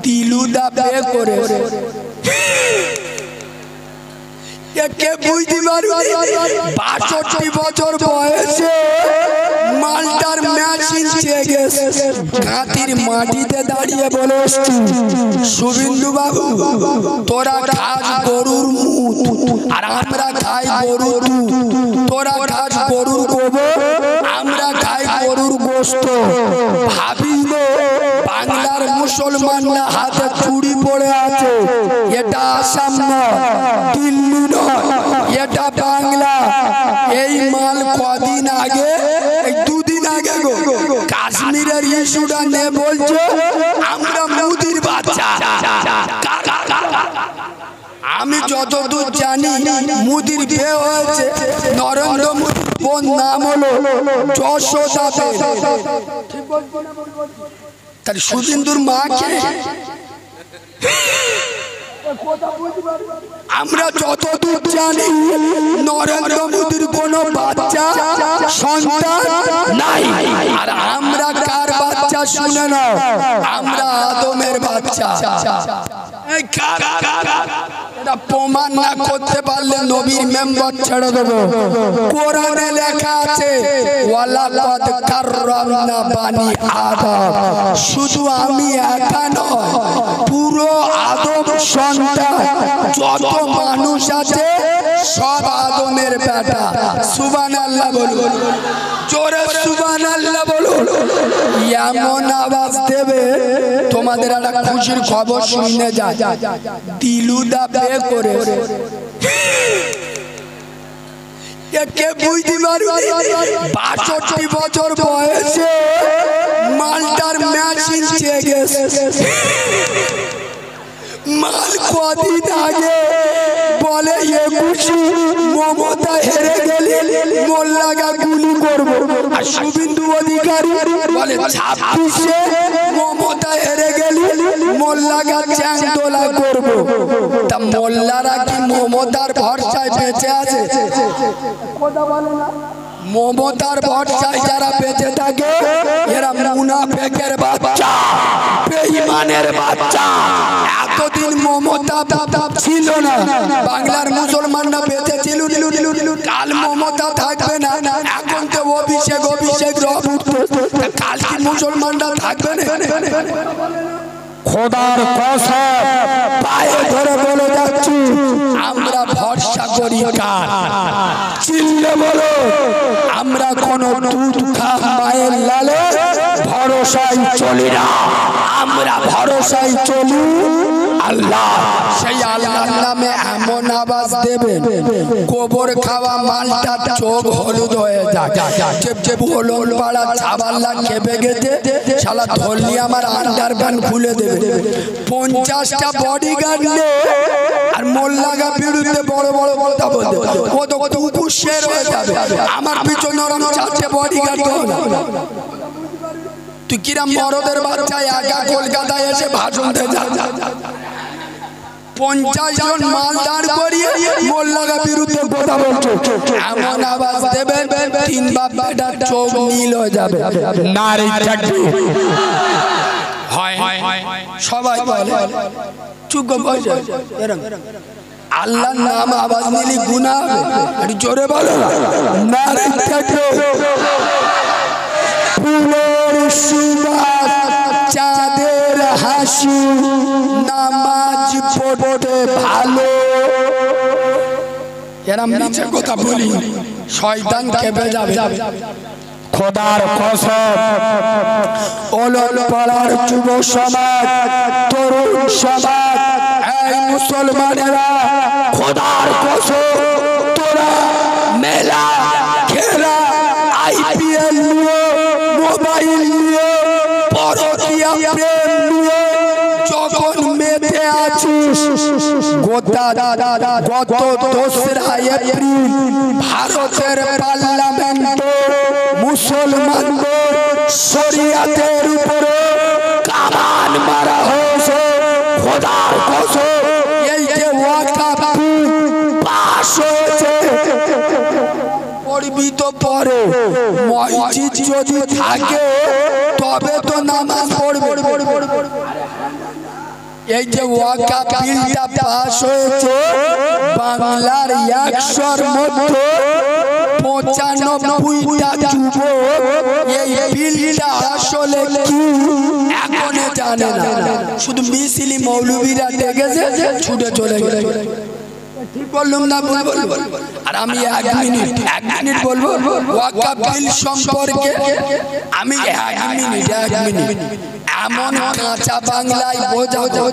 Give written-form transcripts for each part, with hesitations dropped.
দিলুদা বে করে একে বুঝতে পারবি ৬২ বছর বয়সে মালটার মেশিন চেয়ে গাতির মাটিতে দাঁড়িয়ে বলে শুভেন্দু বাবু তোরা খাস গরুর মুখ আর আমরা খাই গরুর দুধ, তোরা খাস গরুর গোবর আমরা খাই গরুর গোশত। ভাবিল বাংলার মুসলমানরা হাতে চুড়ি পড়ে আছে, এটা আসাম নয়, দিল্লি নয়, এটা বাংলা। এই মাল কদিন আগে, এই দুদিন আগে গো কাশ্মীরের ইস্যুটা নে বলছে আমরা মুদির বাচ্চা। আমি যতদূর জানি মুদির বিয়ে হয়েছে নরেন্দ্র মোদীর বোন, নাম হলো যশোদা বেন। তার শুভেন্দুর মাকে আমরা যতদূর জানি নরেন্দ্র মোদীর কোন বাচ্চা সন্তান নাই। আর আমরা কার বাচ্চা শুনে না, আমরা আদমের বাচ্চা। এটা প্রমাণ না করতে পারলে নবীর মেম্বার ছেড়ে দেবো। কোরআনে লেখা আছে ওয়ালাকাদ কাররামনা বানি আদম। শুধু আমি একা নয়, পুরো আদম সন্তান যত মানুষ আছে সব আদমের বেটা। সুবহানাল্লাহ বলুন, জোরে সুবহানাল্লাহ বলুন। এমন আওয়াজ দেবে তোমাদের একটা খুশির খবর শুনে যায়। দিলুদা বে করে একে বুঝতে পারবি ৬২ বছর বয়সে মালটার মেশিন চেয়ে গেছে। মাল কদিন আগে বলে ২১ মমতা হেরে গেলে মোল্লাগা গুলি করবো, আর শুভেন্দু অধিকারী বলে ২৬ মমতা হেরে গেলে মোল্লাগা চ্যাং দোলা করবো। তা মোল্লারা কি মমতার ভরসায় বেঁচে আছে? মমতার ভরসায় যারা বেঁচে থাকে এরা মুনাফেকের বাচ্চা, বেঈমানের বাচ্চা। এতদিন মমতা ছিল না, বাংলার মুসলমানরা বেঁচে ছিল, কাল মমতা থাকবে না। এখন তো অভিষেক কাল কি মুসলমানরা থাকবে না? খোদার কসম পায়ে ধরে বলে যাচ্ছি আমরা ভরসা করি কার? চিল্লে বলো, আমরা কোন দুধ খা মায়ের লালে ভরসায় চলি না, আমরা ভরসায় চলি আল্লাহ। সেই আল্লাহর নামে এমন আওয়াজ দেবেন গোবর খাওয়া মালটা চোখ হলুদ হয়ে যায়। চেপ হলুদ পাড়া ছাবাল্লা খেপে গেছে, শালা ধরলি আমার আন্ডারপ্যান্ট খুলে দেবে। 50টা বডিগার্ড আর মোল্লাগা বিরুদ্ধে বড় বড় কথা বলতে, ও তো কুকুর শের হয়ে যাবে। আমার পিছনে 4টে বডিগার্ড। তুই কিরাম মরদের বাচ্চা একা কলকাতায় এসে ভাষণ দিয়ে যা। 50 জন মাল দাঁড় করিয়ে মোল্লাগা বিরুদ্ধে কথা বলছো, এমন আওয়াজ দেবে 3 বাপ বেটার চোখ নীল হয়ে যাবে। নারী তাকবীর হয় সবাই বলে চুপ বসে এরকম আল্লাহর নাম আওয়াজ নিলি গুনাহ হবে। একটু জোরে বলো নারী তাকবীর। ফুলের সুবাস চাঁদের হাসি নামাজ পড়তে ভালো। এরম নিচে কথা বলি শয়তান খেপে যাবে। খোদার কসম ওলট পাড়ার যুব সমাজ, তরুণ সমাজ, এই মুসলমানেরা খোদার কসম তোরা মেলা খেলা IPL নিয়ে, মোবাইল নিয়ে, পরকীয়া প্রেম নিয়ে যখন মেতে আছিস, গত 2রা এপ্রিল ভারতের পার্লামেন্টে মুসলমানদের শরিয়াতের উপরে কামান মারা হয়েছে। খোদার কসম এই যে ওয়াকফ পাস হয়েছে, পড়বি তো পরে, মসজিদ যদি থাকে তবে তো নামাজ পড়বে। এই যে ওয়াকাফ বিলটা পাস হয়েছে বাংলার 100-র মধ্যে 95টা যুবক এই বিলটা আসলে কি এখনো জানে না। শুধু মিছিলি মৌলবীরা ডেকেছে, ছুটে চলে গেছে। ঠিক বললাম না? আর আমি এক মিনিট বলবো ওয়াকাফ বিল সম্পর্কে। আমি এক মিনিট এমন কাঁচা বাংলায় বোঝাবো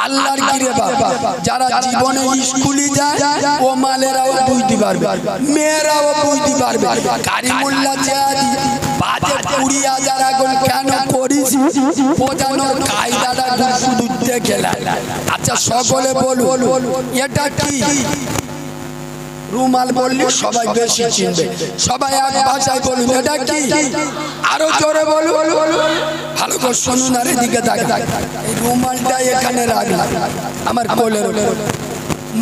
আল্লাহর কিরে বাবা, যারা জীবনে স্কুলে যায় ও মালেরাও বুঝতে পারবে, মেয়েরাও বুঝতে পারবে। কারিমুল্লাহ জিয়াদি বাজেট 20,000 এখন কেন করিস বোঝানোর কায়দাটা শুধু দেখে। আচ্ছা সকলে বলুন এটা কি? রুমাল বললে সবাই বেশি চিনবে, সবাই এক ভাষায় বলুন এটা কি? আরো জোরে বলুন, ভালো করে শুনুন আর এদিকে তাকান। এই রুমালটা এখানে রাখলাম আমার কোলের উপর,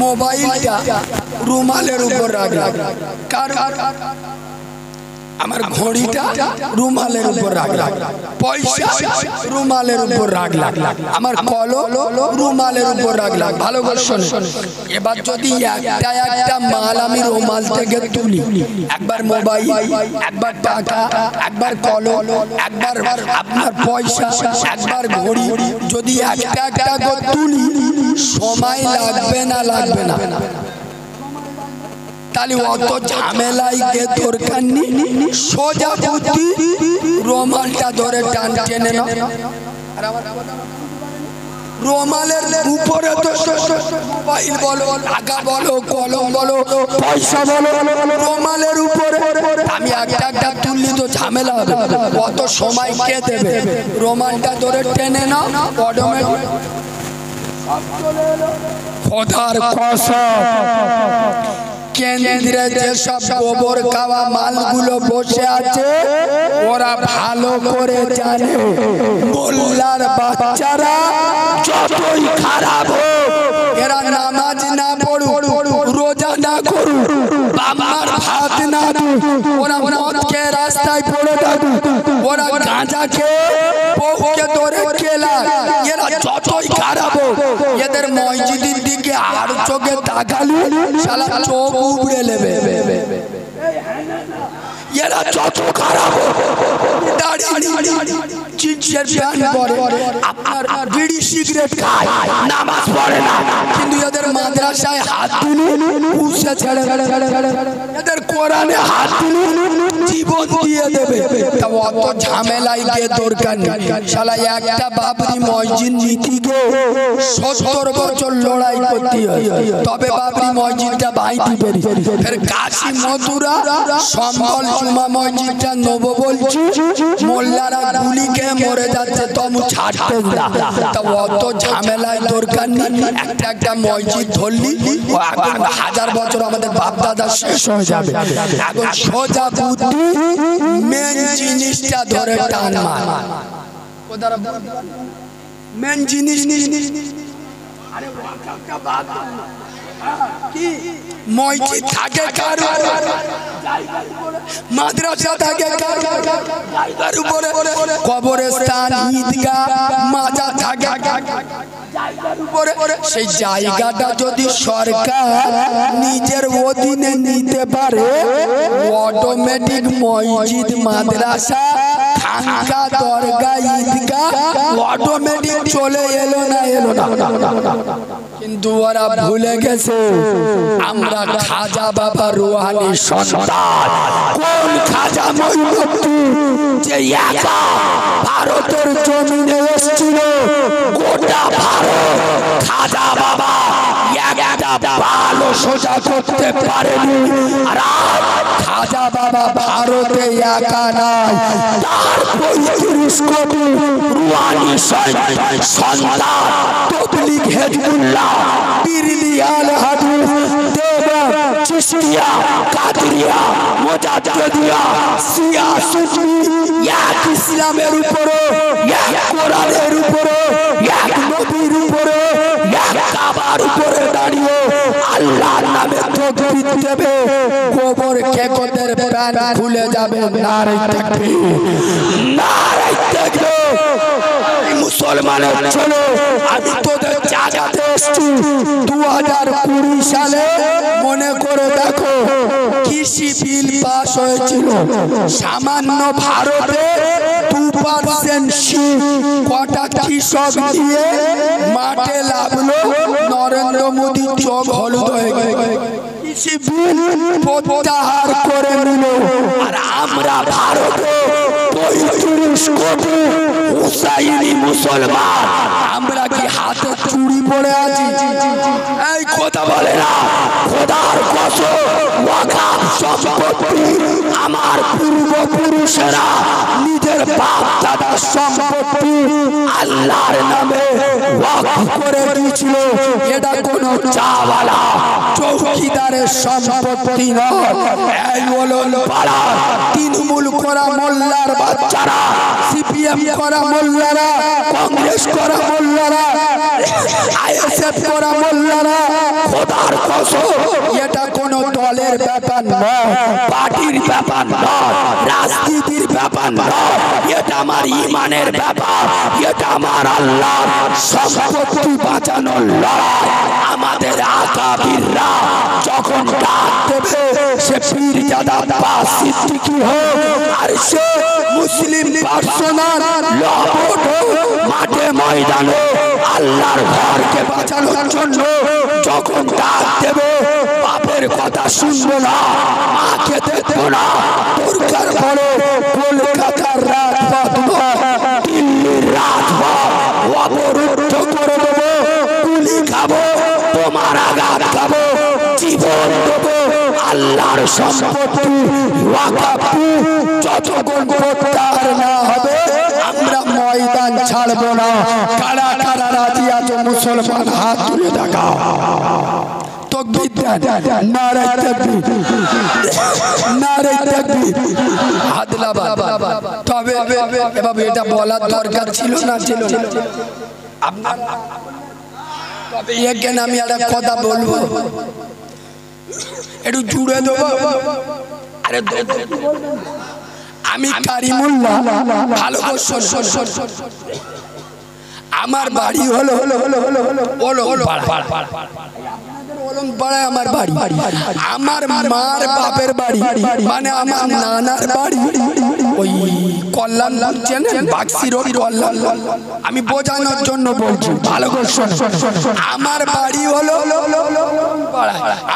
মোবাইলটা রুমালের উপর রাখলাম, কার আমার ঘড়িটা রুমালের উপর রাখলাম, পয়সা রুমালের উপর রাখলাম, আমার কলম রুমালের উপর রাখলাম। ভালো করে শুনুন। এবার যদি একটা মাল আমি রুমাল থেকে তুলি, একবার মোবাইল, একবার টাকা, একবার কলম, একবার আপনার পয়সা, একবার ঘড়ি, যদি একটা করে তুলি সময় লাগবে না? লাগবে না? তাহলে অত ঝামেলায় গিয়ে দরকার নেই, সোজা বুদ্ধি রুমালটা ধরে টান টেনে নাও। রুমালের উপরে তো মোবাইল বলো, টাকা বলো, কলম বলো, পয়সা বলো, রুমালের উপরে আমি একটা তুললি তো ঝামেলা হবে, কত সময় কে দেবে? রুমালটা ধরে টেনে নাও, অটোমেটিক খোদার কসম কেন্দ্রে যেসব গোবর খাওয়া মালগুলো বসে আছে ওরা ভালো করে জানে মোল্লার বাচ্চারা যতই খারাপ হোক, এরা নামাজ না পড়ুক, রোজা না করুক, বাবার ভাত না দুক, ওরা মদকে রাস্তায় পড়ে থাকুক, ওরা গাঁজা খেয়ে বউকে ধরে খেলা, এরা যতই খারাপ হোক, এদের মসজিদের দিকে আর চোখে তাকালে শালা চোখ উবড়ে নেবে। এরা যত খারাপ আপনার বিড়ি সিগারেট খায়, নামাজ পড়ে না, কিন্তু এদের মাদ্রাসায় হাত তুলে পুষে ছেড়ে, এদের কোরআনে হাত তুলে জীবন দিয়ে দেবে। অত ঝামেলায় গিয়ে দরকার নেই। শালা একটা বাবরি মসজিদ নীতিকে 70 বছর লড়াই করতে হয়, তবে বাবরি মসজিদটা ভাঙতে পারি। ফের কাশী মথুরা সম্বল জুমা মসজিদটা নেব বলছি, মোল্লারা গুলি খেয়ে মরে যাচ্ছে, তবু ছাড়তে না। তা অত ঝামেলায় দরকার নেই। একটা মসজিদ ধরলি এখন 1000 বছর আমাদের বাপ দাদা শেষ হয়ে যাবে। এখন সোজা বুদ্ধি মেন জিনিসটা ধরে টান মার, মেন জিনিস মসজিদ থাকে কার মাদ্রাসা থাকে কার উপরে, কবরস্থান, ঈদগাহ, মাজার থাকে উপরে। সেই জায়গাটা যদি সরকার নিজের অধীনে নিতে পারে, অটোমেটিক মসজিদ, মাদ্রাসা, খানকা, দরগা, ঈদগাহ অটোমেটিক চলে এলো না? কিন্তু ওরা ভুলে গেছে আমরা খাজা বাবা রুহানি সন্তান। কোন খাজা মঈনুদ্দিন যে একা ভারতের জমিনে এসেছিল, গোটা ভারত খাজা বাবা একটা ভালো সোজা করতে পারেনি। আর খাজা বাবা ভারতে একা নাই, তার 35 কোটি রুহানি সন্তান, তবলিগ, হিজবুল্লাহ, বিরলিয়াল হাদিস, দেওবন্দ, চিশতিয়া, কাদরিয়া, মুজাদ্দিদিয়া, শিয়া, সুন্নি, এক ইসলামের উপরে, এক কোরআনের উপরে, এক নবীর উপরে, এক কাবার উপরে দাঁড়িয়ে আল্লাহর নামে তাকবীর দেবে, গোবর খেকোদের প্রাণ খুলে যাবে। নারে তাকবীর, নারে তাকবীর। মুসলমানের চলো আমি তোদের সালে মনে করে দেখো কৃষি বিল পাস হয়েছিল সামান্য ভারতে 2% কটা কৃষক দিয়ে মাঠে লাভলো নরেন্দ্র মোদী চোখ হলুদ হয়ে গেল কৃষি বিল প্রত্যাহার করে নিল আর আমরা ভারতে 35 কোটি হুসাইনি মুসলমান আমরা কি হাতে চুরি পড়ে আছি এই কথা বলে না খোদার কসম ওয়াকাফ সম্পত্তি আমার পূর্বপুরুষেরা নিজের বাপ দাদার সম্পত্তি আল্লাহর নামে ওয়াকফ করে দিয়েছিল এটা কোনো চাওয়ালা চৌকিদারের সম্পত্তি নয় এই হলো পাড়া তৃণমূল করা মোল্লার বাচ্চারা সিপিএম করা মোল্লারা কংগ্রেস করা মোল্লারা আইএসএফ করা মোল্লারা খোদার কসম এটা কোনো দলের ব্যাপার নয় পার্টির ব্যাপার নয় রাজনীতির ব্যাপার নয় এটা আমার ঈমানের ব্যাপার এটা আমার আল্লাহর সম্পত্তি বাঁচানোর লড়াই আমাদের আকাবিররা যখন ডাক দেবে সে পীরজাদা আব্বাস সিদ্দিকী হোক আর সে মুসলিম পার্সোনাল লবট মাঠে ময়দানে আল্লাহর ঘরকে বাঁচানোর জন্য যখন ডাক দেবে বাপের কথা শুনবো না মাকে দেখবো না দরকার পড়ে কলকাতার রাত বাঁধব দিল্লির রাত অবরুদ্ধ করে দেবো গুলি খাবো তোমার আঘাত খাবো জীবন দেবো আল্লাহর সম্পত্তি ওয়াকফ যতক্ষণ প্রত্যাহার না হবে আমরা ময়দান ছাড়বো না কারা কারা রাজি আছে মুসলমান হাত তুলে দেখাও তাকবীর দেন নারে তাকবীর নারে তাকবীর আদলাবাদ তবে এভাবে এটা বলার দরকার ছিল না ছিল আপনার তবে এখানে আমি একটা কথা বলবো একটু জুড়ে দেবো আরে আমি কারিমুল্লাহ ভালো করে শোন আমার বাড়ি হলো পাড়ায় আমার বাড়ি আমার মার বাপের বাড়ি মানে আমার নানার বাড়ি ওই কল্যাণ চেনেন বাক্সি রোড কল্যাণ আমি বোঝানোর জন্য বলছি ভালো করে শোন আমার বাড়ি হলো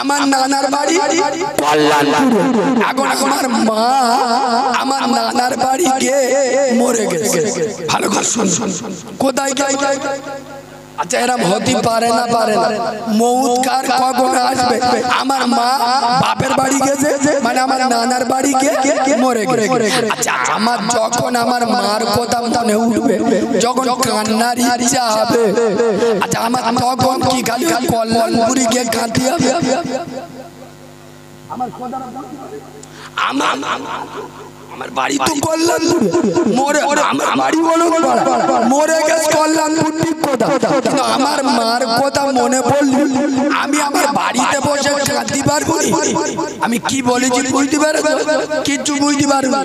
আমার নানার বাড়ি কল্যাণপুর এখন আমার মা আমার নানার বাড়ি গিয়ে মরে গেছে ভালো করে শোন কোথায় গেছে আচ্ছা এরকম হতে পারে না মউত কার কখন আসবে আমার মা বাপের বাড়ি গেছে মানে আমার নানার বাড়ি গিয়ে মরে গেছে আচ্ছা আমার যখন আমার মার কথা মনে উঠবে যখন কান্নার ইচ্ছা হবে আচ্ছা আমার তখন কি খালি কল্যাণপুরি গিয়ে কাঁদতে হবে আমার বাড়ি তো কল্যাণপুর মরে আমার বাড়ি বলো মরে গেছে কল্যাণপুর ঠিক কথা কিন্তু আমার মার কথা মনে পড়ল আমি আমার বাড়িতে বসে কাঁদতে পারবো আমি কি বলেছি বুঝতে পারবো কিছু বুঝতে পারবো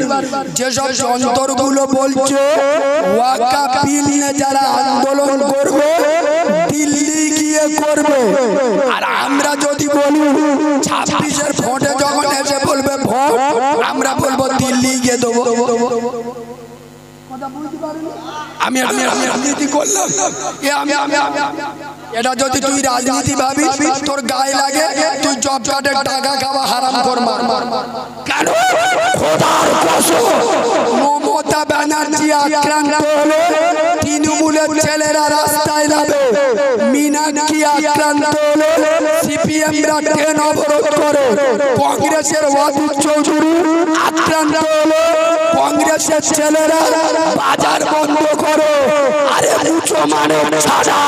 যেসব যন্ত্রগুলো বলছে ওয়াকফ বিল নিয়ে যারা আন্দোলন করবে দিল্লি গিয়ে করবে আর আমরা যদি বলি 26-এর ভোটে যখন এসে বলবে ভোট আমরা বলবো দিল্লি গিয়ে দেবো আমি রাজনীতি করলাম এটা যদি তুই রাজনীতি ভাবিস তোর গায়ে লাগে তুই জব কার্ডের টাকা খাওয়া হারাম কর কেন খোদার কসম মমতা ব্যানার্জি আক্রান্ত হলে তৃণমূলের ছেলেরা রাস্তায় নামে মীনাক্ষী আক্রান্ত হলে সিপিএমরা ট্রেন অবরোধ করে কংগ্রেসের ওয়াদুদ চৌধুরী আক্রান্ত হলে কংগ্রেসের ছেলেরা বাজার বন্ধ করে আরে উঁচু মানের ছাড়া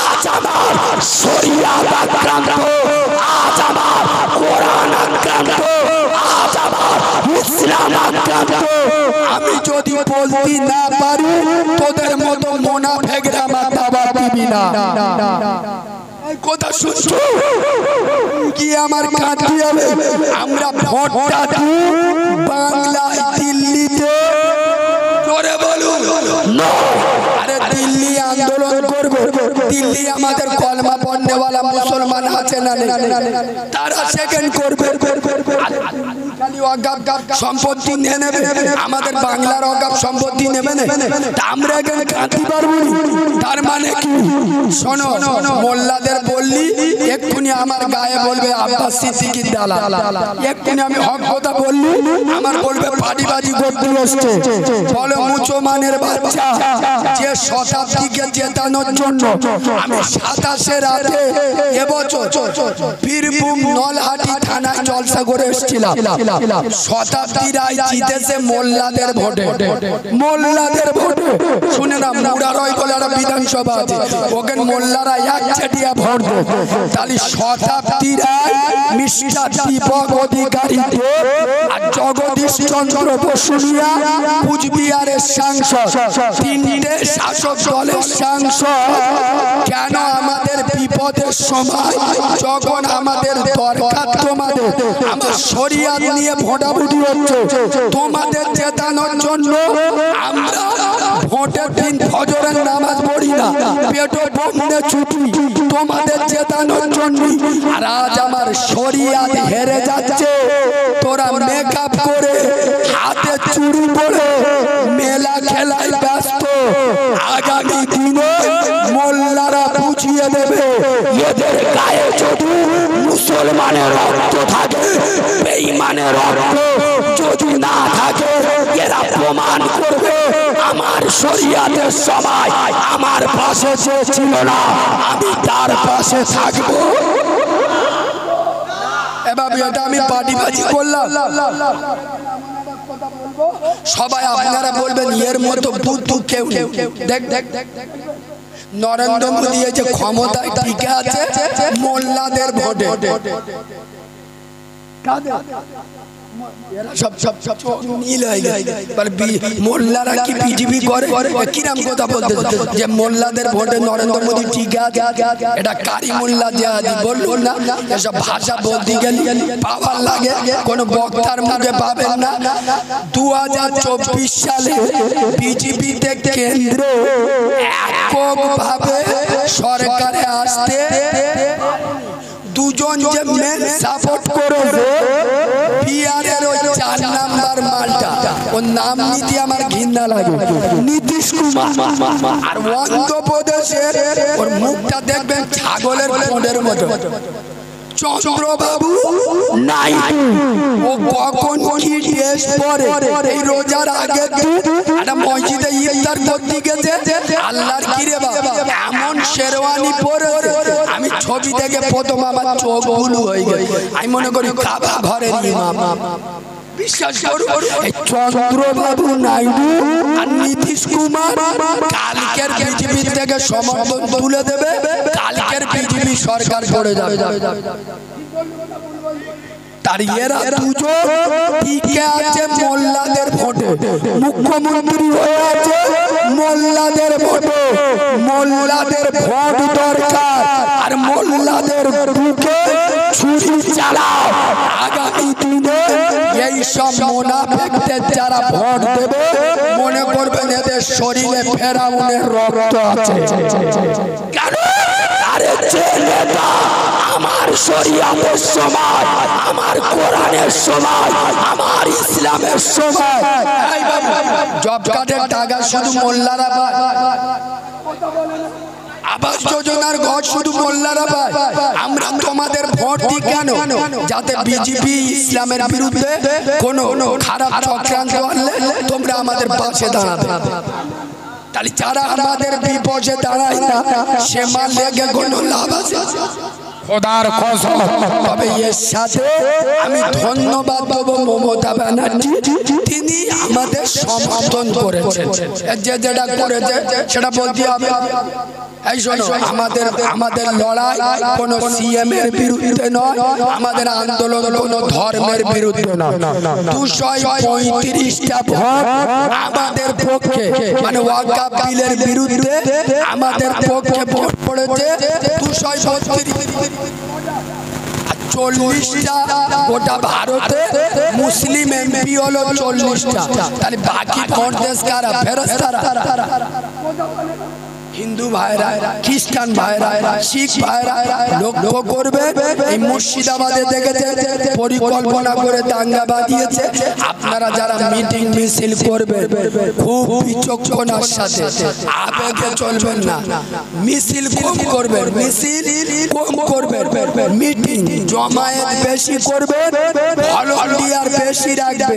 আজ আমার শরিয়াত আক্রান্ত আজ আমার কোরআন আক্রান্ত আজ আমার ইসলাম আক্রান্ত আমি যদি বলতে না পারি তোদের মতো মুনাফিকরা মাথাবা দিবি না কথা শুনছো কি আমার কাঁদতে হবে আমরা ভোটটা দিই বাংলায় দিল্লিতে জোরে বলুন আরে দিল্লি আন্দোলন করবে, দিল্লি আমাদের কলমা পড়নেওয়ালা মুসলমান আছে না নেই, তারা সেকেন্ড করবে। সম্পত্তি নিয়ে নেবে, আমাদের বাংলার অগাপ সম্পত্তি নেবে না, আমরা এখানে কাঁদতে পারবো। তার মানে কি শোনো, মোল্লাদের বললি এক্ষুনি আমার গায়ে বলবে আব্বাস সিদ্দিকীর দালাল, এক্ষুনি আমি হক কথা বললি আমার বলবে পাটিবাজি করতে বসছে। বলো মুসলমানের বাচ্চা, যে শতাব্দীকে জেতানোর জন্য আমি 27 রাতে এবছর বীরভূম নলহাটি থানায় জলসা করে এসেছিলাম। শতাব্দী রায় জিতেছে মোল্লাদের ভোটে, মোল্লাদের ভোটে। শুনে না, মুরারয় বলে একটা বিধানসভা আছে, ওখানে মোল্লারা একচেটিয়া ভোট দেয়। তাহলে শতাব্দী রায়, মিস্টার দীপক অধিকারী আর জগদীশ চন্দ্র বসুনিয়া কুচবিহারের সাংসদ, তিনটে শাসক দলের সাংসদ কেন আমাদের বিপদের সময় যখন আমাদের দরকার তোমাদের, আমার শরিয়াত নিয়ে ভোটাভুটি হচ্ছে, তোমাদের জেতানোর জন্য আমরা ভোটের দিন ফজরের নামাজ পড়ি না, পেটো বন্ধে ছুটি তোমাদের জেতানোর জন্য। আর আজ আমার শরিয়াত হেরে যাচ্ছে, তোরা মেকআপ করে হাতে চুড়ি পরে মেলা খেলায় ব্যস্ত। আগামী দিনে মোল্লারা বুঝিয়ে দেবে এদের গায়ে যদি মুসলমানের রক্ত থাকে, বেঈমানের রক্ত যদি না থাকে, এরা প্রমাণ করবে আমার শরিয়াতের সময় আমার পাশে যে ছিল না আমি তার পাশে থাকবো। এবার এটা আমি পাটিবাজি করলাম, সবাই আপনারা বলবেন এর মতো বুদ্ধু কেউ নেই। দেখ দেখ নরেন্দ্র মোদী যে ক্ষমতায় টিকে আছে মোল্লাদের ভোটে, মোল্লারা কি বিজেপি করে? কিরাম কথা বলতে যে মোল্লাদের ভোটে নরেন্দ্র মোদী ঠিক আছে, এটা কারি মোল্লা যে বললো না, এসব ভাষা বলতে গেলে পাওয়ার লাগে, কোন বক্তার মুখে পাবেন না। 2024 সালে বিজেপিতে কেন্দ্রে এককভাবে সরকারে আসতে দুজন যে মেন সাপোর্ট করেছে, বিহারের ওই 4 নাম্বার মালটা, ওর নাম নিতে আমার ঘৃণা লাগে, নীতিশ কুমার। আর অন্ধ্রপ্রদেশের ওর মুখটা দেখবেন ছাগলের ফোঁটের মতো, চন্দ্রবাবু নাইডু। ও কখন কি ড্রেস পরে, এই রোজার আগে একটা মসজিদে ইফতার করতে গেছে, আল্লাহর কিরে বাবা এমন শেরওয়ানি পরে, আমি ছবি দেখে প্রথম আমার চোখ বুলু হয়ে গেছে। আমি মনে করি কাবা ঘরের ইমাম। বিশ্বাস করুন, চন্দ্রবাবু নাইডু আর নীতিশ কুমার কালকের বিজেপি থেকে সমর্থন তুলে দেবে, কালকের বিজেপি সরকার করে যাবে। তার এরা দুজন টিকে আছে মোল্লাদের ভোটে, মুখ্যমন্ত্রী হয়ে আছে মোল্লাদের ভোটে। মোল্লাদের ভোট দরকার, আর মোল্লাদের বুকে ছুরি চালাও। আগামী দিনে এই সব মুনাফিকদের যারা ভোট দেবে মনে করবেন এদের শরীরে ফেরাউনের রক্ত আছে। কেন? আরে যে নেতা আমার শরিয়াতের সময়, আমার কোরআনের সময়, আমার ইসলামের সময়, জব কার্ডের টাকা শুধু মোল্লারা পায়, আবাস যোজনার ঘর শুধু মোল্লারা পায়। আমরা তোমাদের ভোট দিই কেন? যাতে বিজেপি ইসলামের বিরুদ্ধে কোনো খারাপ চক্রান্ত আনলে তোমরা আমাদের পাশে দাঁড়াবে। তাহলে যারা আমাদের বিপদে দাঁড়ায় না সে মাল লেগে কোনো লাভ আছে? খোদার কসম। তবে এর সাথে আমি ধন্যবাদ দেব মমতা ব্যানার্জি, তিনি আমাদের সমর্থন করেছেন। যে যেটা করেছে সেটা বলতে হবে। এই শোনো, আমাদের লড়াই কোনো সিএম এর বিরুদ্ধে নয়, আমাদের আন্দোলন কোনো ধর্মের বিরুদ্ধে নয়। 235টা ভোট আমাদের পক্ষে, মানে ওয়াকফ বিলের বিরুদ্ধে আমাদের পক্ষে ভোট পড়েছে 235। 40টা গোটা ভারতে মুসলিম এমপি হলো 40টা। তাহলে বাকি ভোট দেশ কারা? ফেরেশতারা। হিন্দু ভাইরা, খ্রিস্টান ভাইরা, শিখ ভাইরা লক্ষ্য করবে, এই মুর্শিদাবাদে দেখেছে পরিকল্পনা করে দাঙ্গা বাঁধিয়েছে। আপনারা যারা মিটিং মিছিল করবে খুব বিচক্ষণার সাথে, আবেগে চলবেন না, মিছিল কম করবেন, মিছিল কম করবেন, মিটিং জমায়েত বেশি করবেন, ভলান্টিয়ার বেশি রাখবেন।